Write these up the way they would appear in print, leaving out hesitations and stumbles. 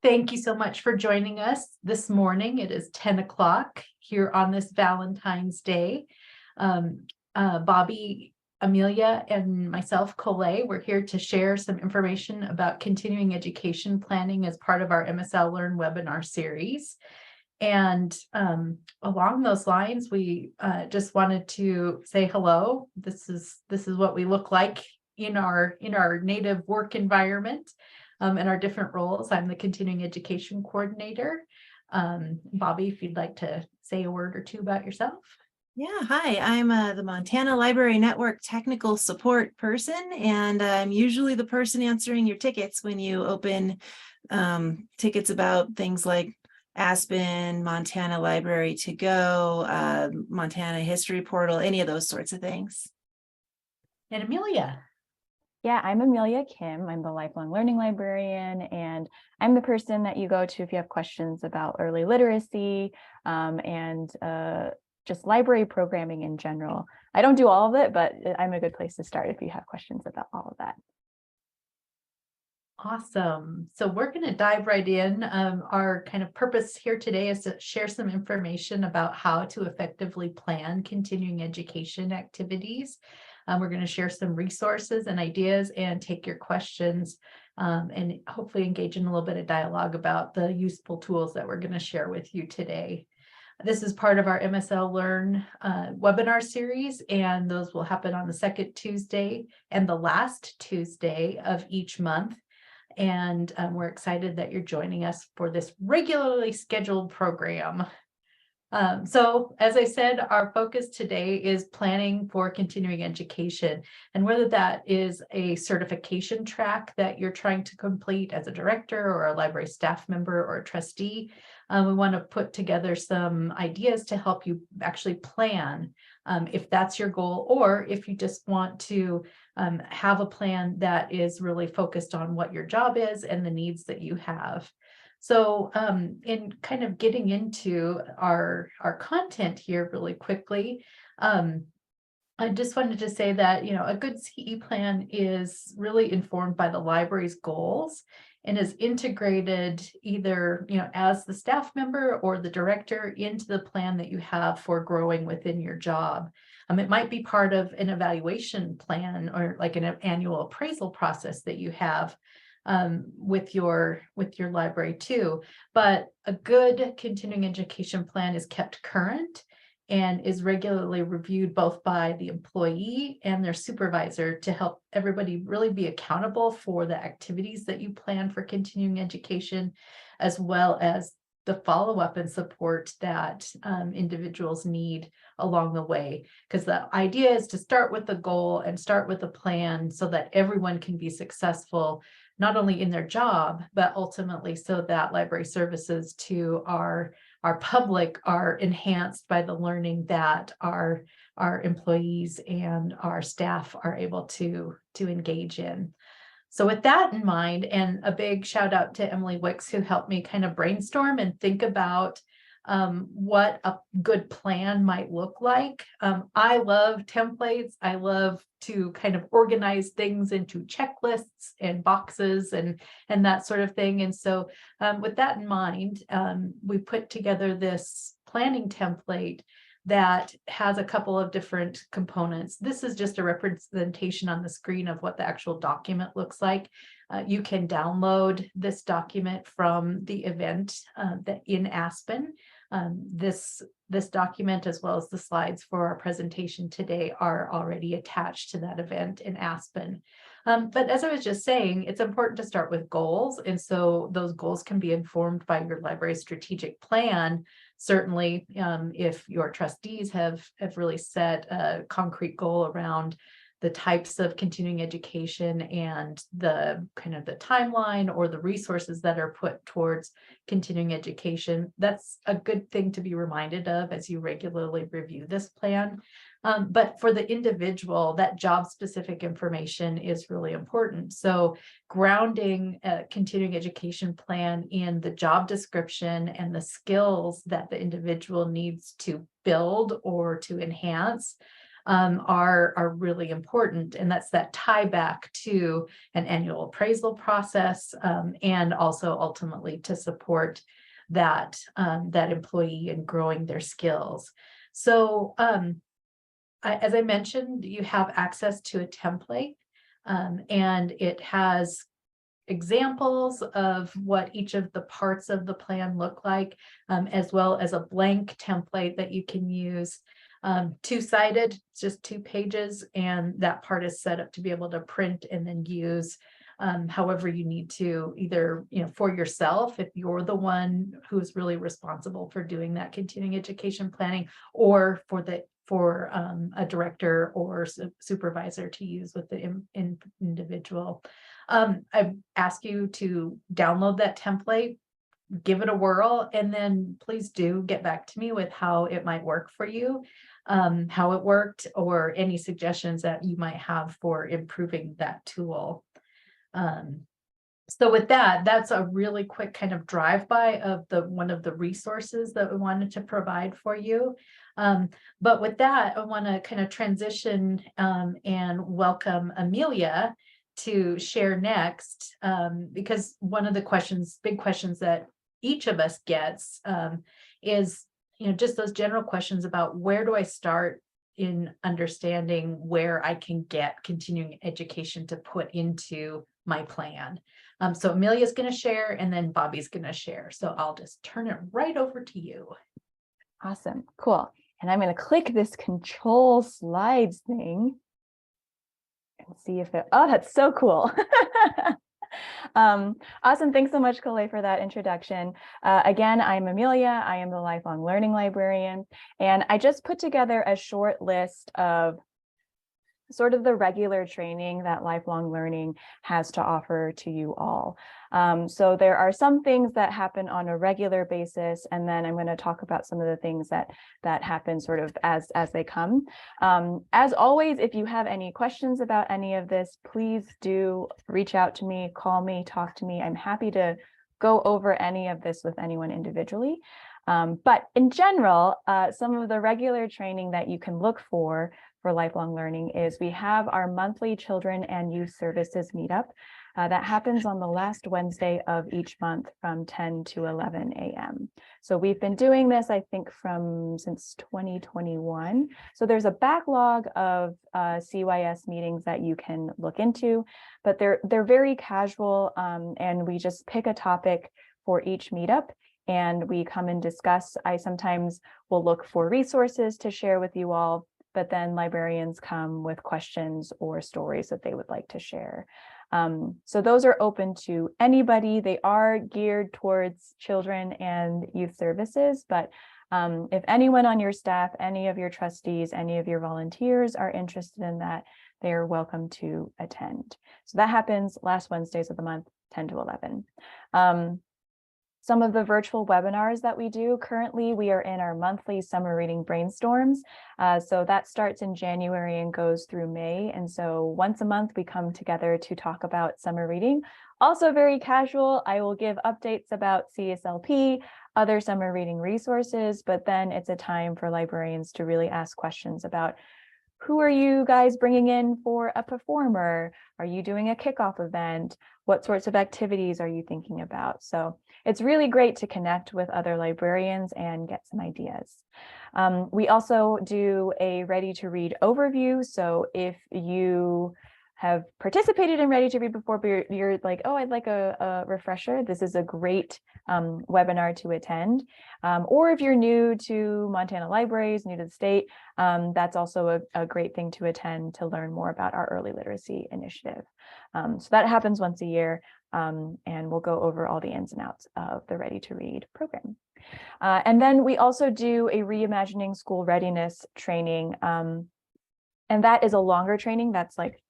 Thank you so much for joining us this morning. It is 10 o'clock here on this Valentine's Day. Bobbi, Amelea, and myself, Colet, we're here to share some information about continuing education planning as part of our MSL Learn webinar series. And along those lines, we just wanted to say hello. This is what we look like in our native work environment. In our different roles. I'm the continuing education coordinator. Bobbi, if you'd like to say a word or two about yourself. Yeah, hi, I'm the Montana Library Network technical support person, and I'm usually the person answering your tickets when you open tickets about things like Aspen, Montana Library to Go, Montana History Portal, any of those sorts of things. And Amelea. Yeah, I'm Amelea Kim. I'm the lifelong learning librarian, and I'm the person that you go to if you have questions about early literacy and just library programming in general. I don't do all of it, but I'm a good place to start if you have questions about all of that. Awesome. So we're going to dive right in. Our kind of purpose here today is to share some information about how to effectively plan continuing education activities. We're going to share some resources and ideas and take your questions and hopefully engage in a little bit of dialogue about the useful tools that we're going to share with you today. This is part of our MSL Learn webinar series, and those will happen on the second Tuesday and the last Tuesday of each month. And we're excited that you're joining us for this regularly scheduled program. So as I said, our focus today is planning for continuing education, and whether that is a certification track that you're trying to complete as a director or a library staff member or a trustee, we want to put together some ideas to help you actually plan if that's your goal, or if you just want to have a plan that is really focused on what your job is and the needs that you have. So in kind of getting into our content here really quickly, I just wanted to say that, a good CE plan is really informed by the library's goals and is integrated either, as the staff member or the director into the plan that you have for growing within your job. It might be part of an evaluation plan or like an annual appraisal process that you have with your library too. But a good continuing education plan is kept current and is regularly reviewed both by the employee and their supervisor to help everybody really be accountable for the activities that you plan for continuing education, as well as the follow-up and support that individuals need along the way. Because the idea is to start with the goal and start with a plan so that everyone can be successful, not only in their job, but ultimately so that library services to our public are enhanced by the learning that our employees and our staff are able to engage in. So with that in mind, and a big shout out to Emily Wicks, who helped me kind of brainstorm and think about what a good plan might look like. I love templates. I love to kind of organize things into checklists and boxes and that sort of thing. And so with that in mind, we put together this planning template that has a couple of different components. This is just a representation on the screen of what the actual document looks like. You can download this document from the event that in Aspen. This document, as well as the slides for our presentation today, are already attached to that event in Aspen. But as I was just saying, it's important to start with goals. And so those goals can be informed by your library strategic plan. Certainly, if your trustees have really set a concrete goal around the types of continuing education and the kind of the timeline or the resources that are put towards continuing education, that's a good thing to be reminded of as you regularly review this plan. But for the individual, that job-specific information is really important. So grounding a continuing education plan in the job description and the skills that the individual needs to build or to enhance are really important. And that's that tie back to an annual appraisal process, and also ultimately to support that employee in growing their skills. So as I mentioned, you have access to a template, and it has examples of what each of the parts of the plan look like, as well as a blank template that you can use. Two-sided, just 2 pages, and that part is set up to be able to print and then use however you need to, either for yourself if you're the one who's really responsible for doing that continuing education planning, or for a director or supervisor to use with the individual. I ask you to download that template, give it a whirl, and then please do get back to me with how it might work for you, how it worked, or any suggestions that you might have for improving that tool. So with that, that's a really quick kind of drive-by of one of the resources that we wanted to provide for you. But with that, I want to kind of transition and welcome Amelea to share next, because one of the big questions that each of us gets is, just those general questions about where do I start in understanding where I can get continuing education to put into my plan. So Amelia's going to share, and then Bobbi's going to share. So I'll just turn it right over to you. Awesome. Cool. And I'm going to click this control slides thing and see if oh, that's so cool. Awesome. Thanks so much, Colet, for that introduction. Again, I'm Amelea. I am the lifelong learning librarian, and I just put together a short list of sort of the regular training that lifelong learning has to offer to you all. So there are some things that happen on a regular basis, and then I'm going to talk about some of the things that happen sort of as they come. As always, if you have any questions about any of this, please do reach out to me, call me, talk to me. I'm happy to go over any of this with anyone individually. But in general, some of the regular training that you can look for lifelong learning is we have our monthly Children and Youth Services meetup that happens on the last Wednesday of each month from 10 to 11 a.m. So we've been doing this, I think, since 2021. So there's a backlog of CYS meetings that you can look into, but they're very casual, and we just pick a topic for each meetup and we come and discuss. I sometimes will look for resources to share with you all, but then librarians come with questions or stories that they would like to share. So those are open to anybody. They are geared towards children and youth services, but if anyone on your staff, any of your trustees, any of your volunteers are interested in that, they are welcome to attend. So that happens last Wednesdays of the month, 10 to 11. Some of the virtual webinars that we do currently, we are in our monthly summer reading brainstorms. So that starts in January and goes through May. And so once a month, we come together to talk about summer reading. Also very casual. I will give updates about CSLP, other summer reading resources, but then it's a time for librarians to really ask questions about who are you guys bringing in for a performer? Are you doing a kickoff event? What sorts of activities are you thinking about? So it's really great to connect with other librarians and get some ideas. We also do a ready to read overview. So if you have participated in Ready to Read before, but you're like, oh, I'd like a refresher, this is a great webinar to attend. Or if you're new to Montana libraries, new to the state, that's also a great thing to attend to learn more about our early literacy initiative. So that happens once a year, and we'll go over all the ins and outs of the Ready to Read program. And then we also do a reimagining school readiness training, and that is a longer training. That's like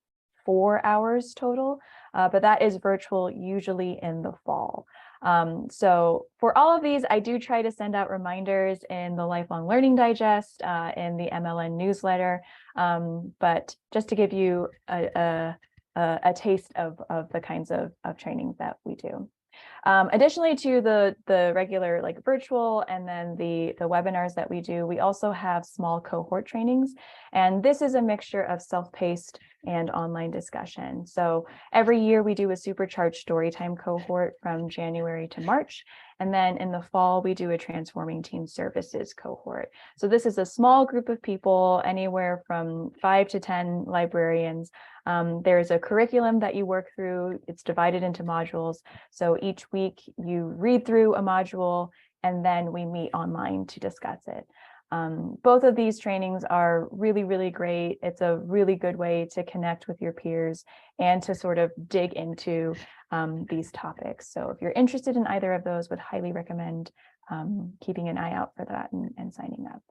4 hours total, but that is virtual, usually in the fall. So for all of these, I do try to send out reminders in the Lifelong Learning Digest, in the MLN newsletter, but just to give you a taste of the kinds of trainings that we do. Additionally to the regular like virtual and then the webinars that we do, we also have small cohort trainings. And this is a mixture of self-paced and online discussion. So every year we do a supercharged storytime cohort from January to March. And then in the fall, we do a transforming teen services cohort. So this is a small group of people, anywhere from 5 to 10 librarians. There's a curriculum that you work through. It's divided into modules. So each week you read through a module and then we meet online to discuss it. Both of these trainings are really, really great. It's a really good way to connect with your peers and to sort of dig into these topics. So if you're interested in either of those, would highly recommend keeping an eye out for that and signing up.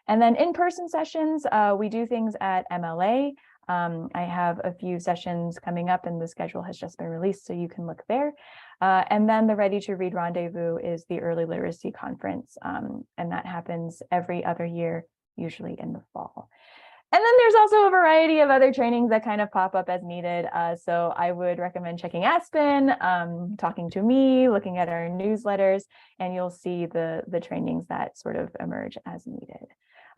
And then in-person sessions, we do things at MLA. I have a few sessions coming up and the schedule has just been released, so you can look there. And then the Ready to Read Rendezvous is the early literacy conference, and that happens every other year, usually in the fall. And then there's also a variety of other trainings that kind of pop up as needed. So I would recommend checking Aspen, talking to me, looking at our newsletters, and you'll see the trainings that sort of emerge as needed.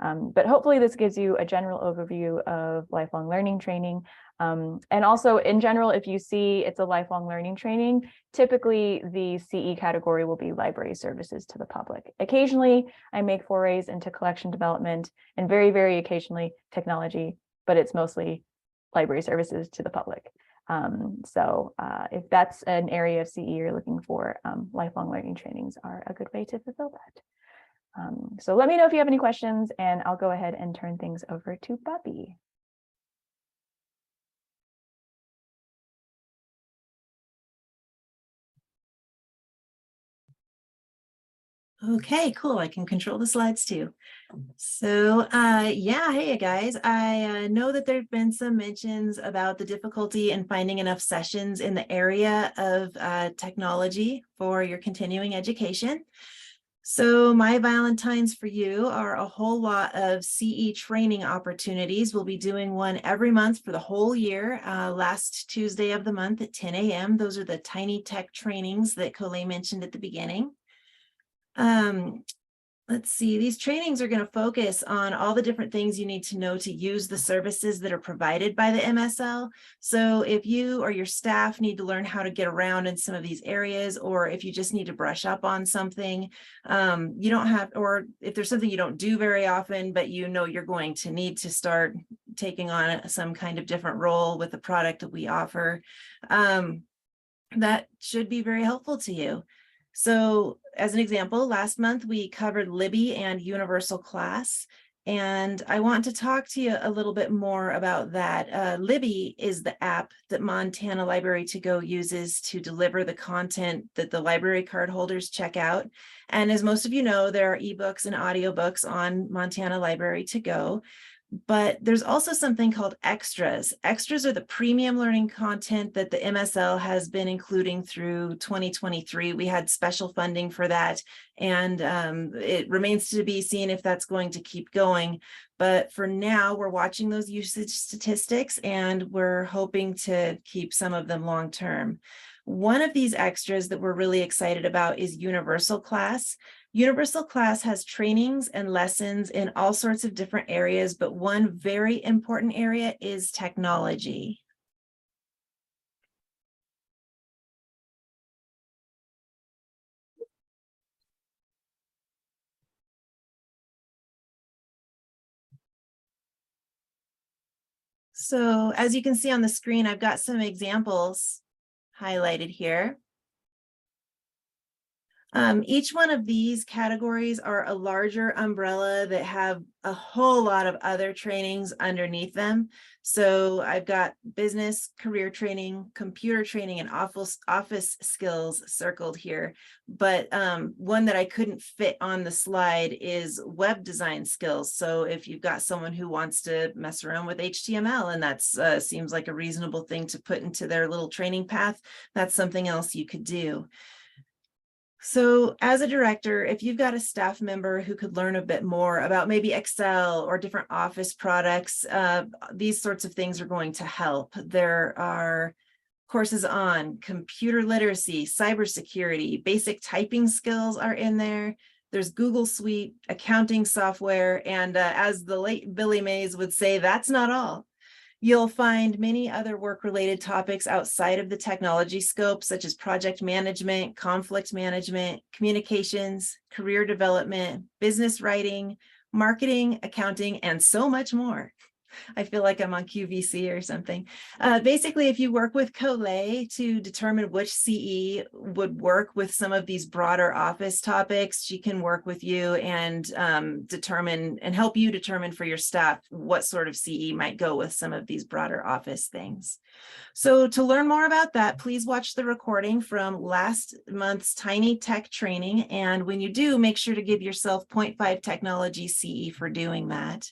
But hopefully this gives you a general overview of lifelong learning training. And also in general, if you see it's a lifelong learning training, typically the CE category will be library services to the public. Occasionally, I make forays into collection development and very, very occasionally technology, but it's mostly library services to the public. So if that's an area of CE you're looking for, lifelong learning trainings are a good way to fulfill that. So let me know if you have any questions, and I'll go ahead and turn things over to Bobbi. Okay, cool. I can control the slides too. So yeah, hey guys, I know that there've been some mentions about the difficulty in finding enough sessions in the area of technology for your continuing education. So my Valentines for you are a whole lot of CE training opportunities. We'll be doing one every month for the whole year, last Tuesday of the month at 10 a.m. Those are the tiny tech trainings that Colet mentioned at the beginning. Let's see, these trainings are going to focus on all the different things you need to know to use the services that are provided by the MSL. So if you or your staff need to learn how to get around in some of these areas, or if you just need to brush up on something, you don't have, or if there's something you don't do very often, but you know you're going to need to start taking on some kind of different role with the product that we offer, that should be very helpful to you. So as an example, last month we covered Libby and Universal Class, and I want to talk to you a little bit more about that. Libby is the app that Montana Library to Go uses to deliver the content that the library card holders check out. And as most of you know, there are ebooks and audiobooks on Montana Library to Go. But there's also something called extras. Extras are the premium learning content that the MSL has been including through 2023. We had special funding for that, and it remains to be seen if that's going to keep going. But for now, we're watching those usage statistics, and we're hoping to keep some of them long term. One of these extras that we're really excited about is Universal Class. Universal Class has trainings and lessons in all sorts of different areas, but one very important area is technology. So as you can see on the screen, I've got some examples highlighted here. Each one of these categories are a larger umbrella that have a whole lot of other trainings underneath them. So I've got business, career training, computer training, and office skills circled here. But one that I couldn't fit on the slide is web design skills. So if you've got someone who wants to mess around with HTML, and that seems like a reasonable thing to put into their little training path, that's something else you could do. So as a director, if you've got a staff member who could learn a bit more about maybe Excel or different office products, these sorts of things are going to help. There are Courses on computer literacy, cybersecurity, basic typing skills are in there. There's Google Suite, accounting software, and as the late Billy Mays would say, that's not all. You'll find many other work-related topics outside of the technology scope, such as project management, conflict management, communications, career development, business writing, marketing, accounting, and so much more. I feel like I'm on QVC or something. Basically, if you work with Colet to determine which CE would work with some of these broader office topics, she can work with you and determine and help you determine for your staff what sort of CE might go with some of these broader office things. So to learn more about that, please watch the recording from last month's Tiny Tech training. And when you do, make sure to give yourself 0.5 technology CE for doing that.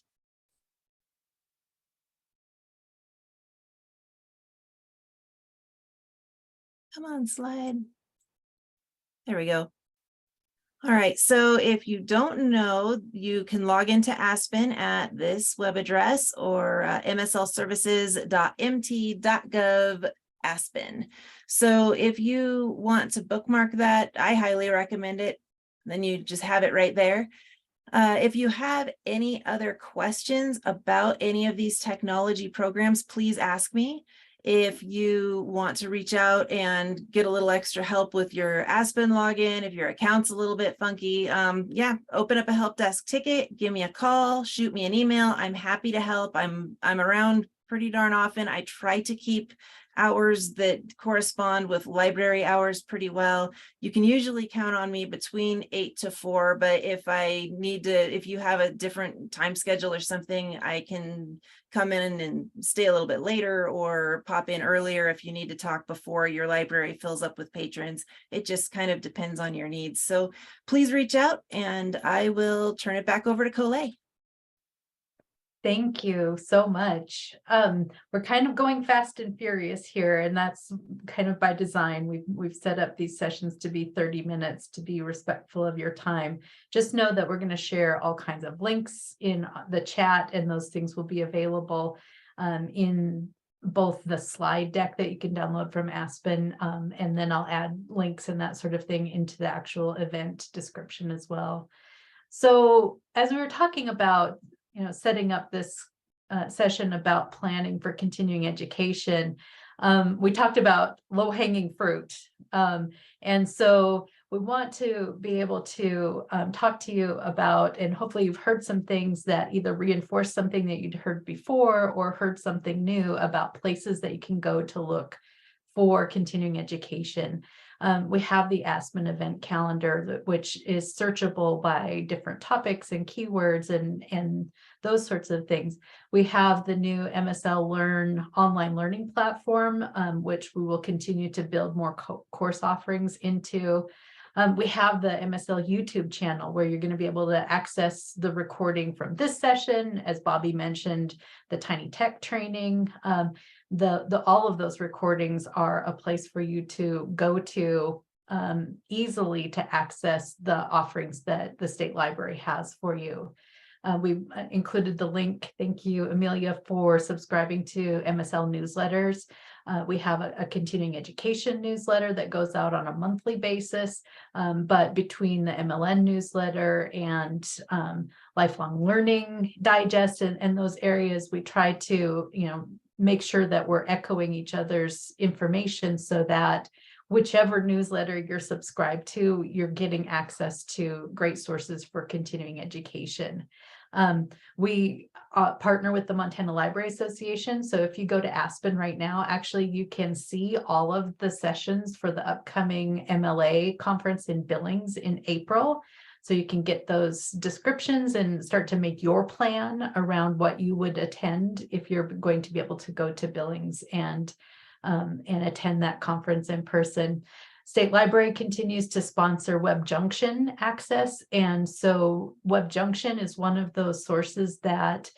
Come on, slide. There we go. All right, so if you don't know, you can log into Aspen at this web address or mslservices.mt.gov Aspen. So if you want to bookmark that, I highly recommend it. Then you just have it right there. If you have any other questions about any of these technology programs, please ask me. If you want to reach out and get a little extra help with your Aspen login, if your account's a little bit funky, yeah, open up a help desk ticket, give me a call, shoot me an email. I'm happy to help. I'm around pretty darn often. I try to keep hours that correspond with library hours pretty well. You can usually count on me between 8 to 4, but if I need to, if you have a different time schedule or something, I can come in and stay a little bit later or pop in earlier if you need to talk before your library fills up with patrons. It just kind of depends on your needs. So please reach out and I will turn it back over to Colet. Thank you so much. We're kind of going fast and furious here, and that's kind of by design. We've set up these sessions to be 30 minutes to be respectful of your time. Just know that we're going to share all kinds of links in the chat, and those things will be available in both the slide deck that you can download from Aspen, and then I'll add links and that sort of thing into the actual event description as well. So as we were talking about, setting up this session about planning for continuing education, we talked about low-hanging fruit. And so we want to be able to talk to you about, and hopefully you've heard some things that either reinforce something that you'd heard before or heard something new about places that you can go to look for continuing education. We have the Aspen event calendar, which is searchable by different topics and keywords and those sorts of things. We have the new MSL Learn online learning platform, which we will continue to build more course offerings into. We have the MSL YouTube channel where you're going to be able to access the recording from this session, as Bobbi mentioned, the Tiny Tech training. All of those recordings are a place for you to go to easily to access the offerings that the State Library has for you. We've included the link. Thank you, Amelia, for subscribing to MSL newsletters. We have a continuing education newsletter that goes out on a monthly basis, but between the MLN newsletter and lifelong learning digest and those areas, we try to, make sure that we're echoing each other's information so that whichever newsletter you're subscribed to, you're getting access to great sources for continuing education. We partner with the Montana Library Association. So if you go to Aspen right now, actually you can see all of the sessions for the upcoming MLA conference in Billings in April. So you can get those descriptions and start to make your plan around what you would attend if you're going to be able to go to Billings and attend that conference in person. State Library continues to sponsor Web Junction access. And so Web Junction is one of those sources that,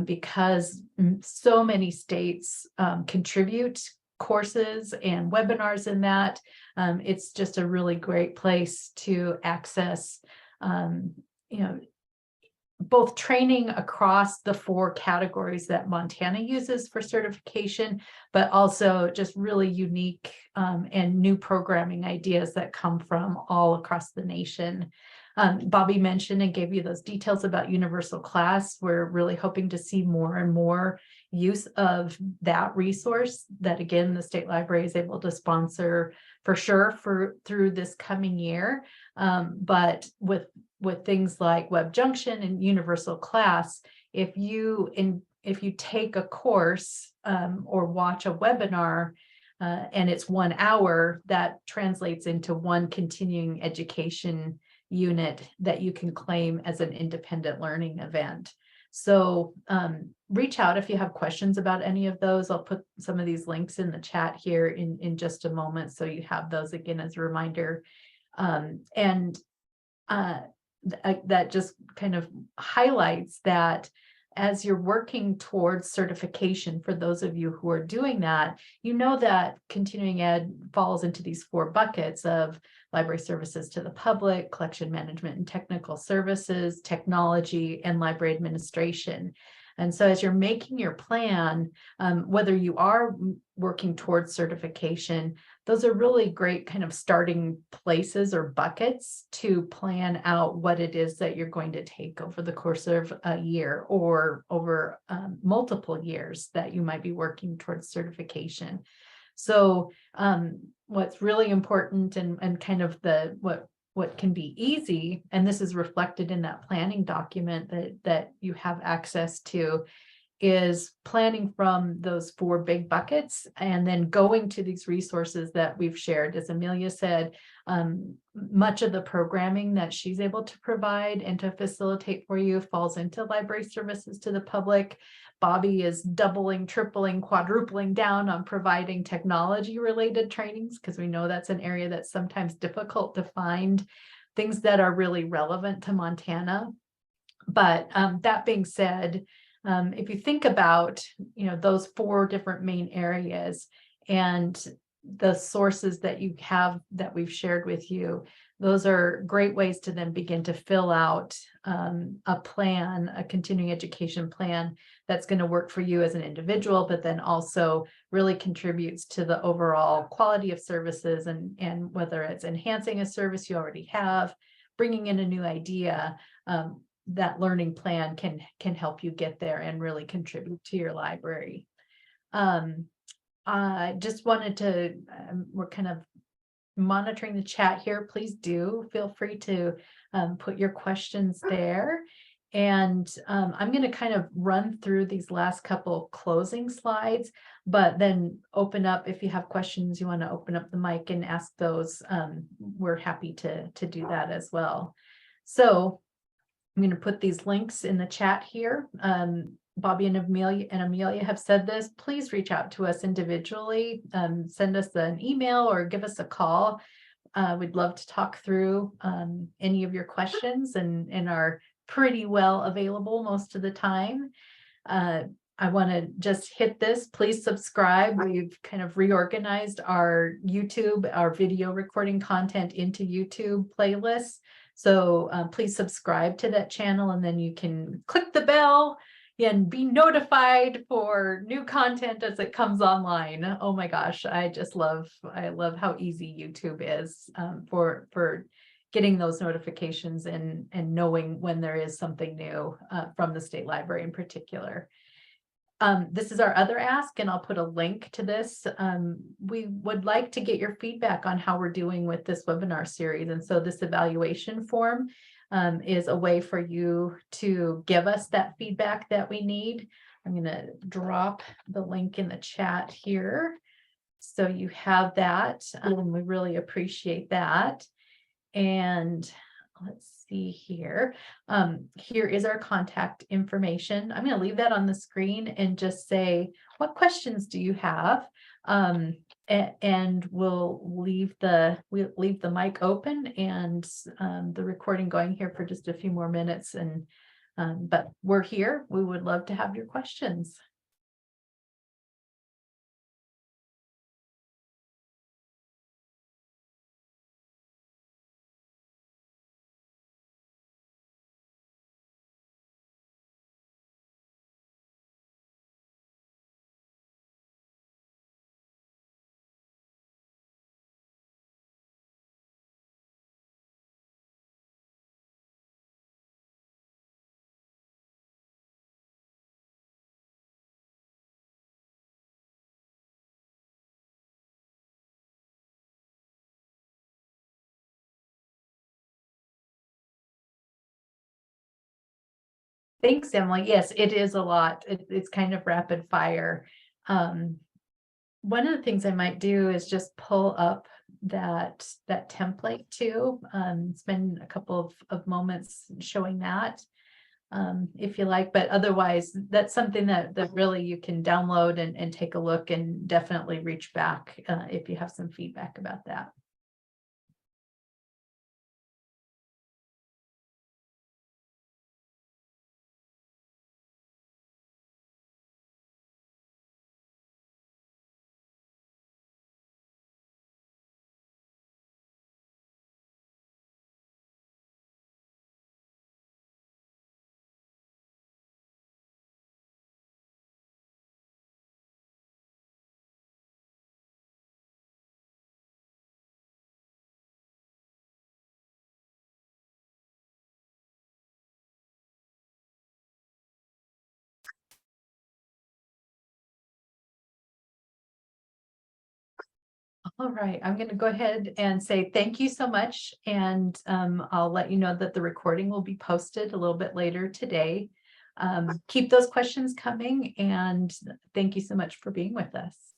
because so many states contribute courses and webinars in that, it's just a really great place to access, both training across the 4 categories that Montana uses for certification, but also just really unique and new programming ideas that come from all across the nation. Bobbi mentioned and gave you those details about universal class. We're really hoping to see more and more use of that resource that, again, the state library is able to sponsor for sure through this coming year. But with things like Web Junction and Universal Class, if you take a course or watch a webinar and it's 1 hour, that translates into 1 continuing education unit that you can claim as an independent learning event. So reach out if you have questions about any of those. I'll put some of these links in the chat here in just a moment, so you have those again as a reminder. That just kind of highlights that as you're working towards certification, for those of you who are doing that, you know that continuing ed falls into these 4 buckets of library services to the public, collection management and technical services, technology, and library administration. And so as you're making your plan, whether you are working towards certification, those are really great kind of starting places or buckets to plan out what it is that you're going to take over the course of a year or over multiple years that you might be working towards certification. So what's really important and kind of what can be easy, and this is reflected in that planning document that you have access to, is planning from those 4 big buckets and then going to these resources that we've shared. As Amelea said, much of the programming that she's able to provide and to facilitate for you falls into library services to the public. Bobbi is doubling, tripling, quadrupling down on providing technology related trainings, because we know that's an area that's sometimes difficult to find things that are really relevant to Montana. But that being said, if you think about, those 4 different main areas and the sources that you have that we've shared with you, those are great ways to then begin to fill out a plan, a continuing education plan that's going to work for you as an individual, but then also really contributes to the overall quality of services, and whether it's enhancing a service you already have, bringing in a new idea, that learning plan can help you get there and really contribute to your library. I just wanted to, we're kind of monitoring the chat here. Please do feel free to put your questions there. And I'm going to kind of run through these last couple closing slides, but then open up, if you have questions, you want to open up the mic and ask those, we're happy to do that as well. So I'm going to put these links in the chat here. Bobbi and Amelea have said this. Please reach out to us individually. Send us an email or give us a call. We'd love to talk through any of your questions, and are pretty well available most of the time. I want to just hit this. Please subscribe. We've kind of reorganized our YouTube, our video recording content into YouTube playlists. So please subscribe to that channel, and then you can click the bell and be notified for new content as it comes online. Oh my gosh, I love how easy YouTube is for getting those notifications and knowing when there is something new from the state library in particular. This is our other ask, and I'll put a link to this. We would like to get your feedback on how we're doing with this webinar series. And so this evaluation form is a way for you to give us that feedback that we need. I'm going to drop the link in the chat here, so you have that. We really appreciate that. And let's see here. Here is our contact information. I'm going to leave that on the screen and just say, what questions do you have? And we'll leave the mic open and the recording going here for just a few more minutes. And but we're here. We would love to have your questions. Thanks, Emily. Yes, it is a lot. It's kind of rapid fire. One of the things I might do is just pull up that template too. Spend a couple of moments showing that, if you like, but otherwise that's something that really you can download and take a look, and definitely reach back if you have some feedback about that. All right, I'm going to go ahead and say thank you so much. And I'll let you know that the recording will be posted a little bit later today. Keep those questions coming, and thank you so much for being with us.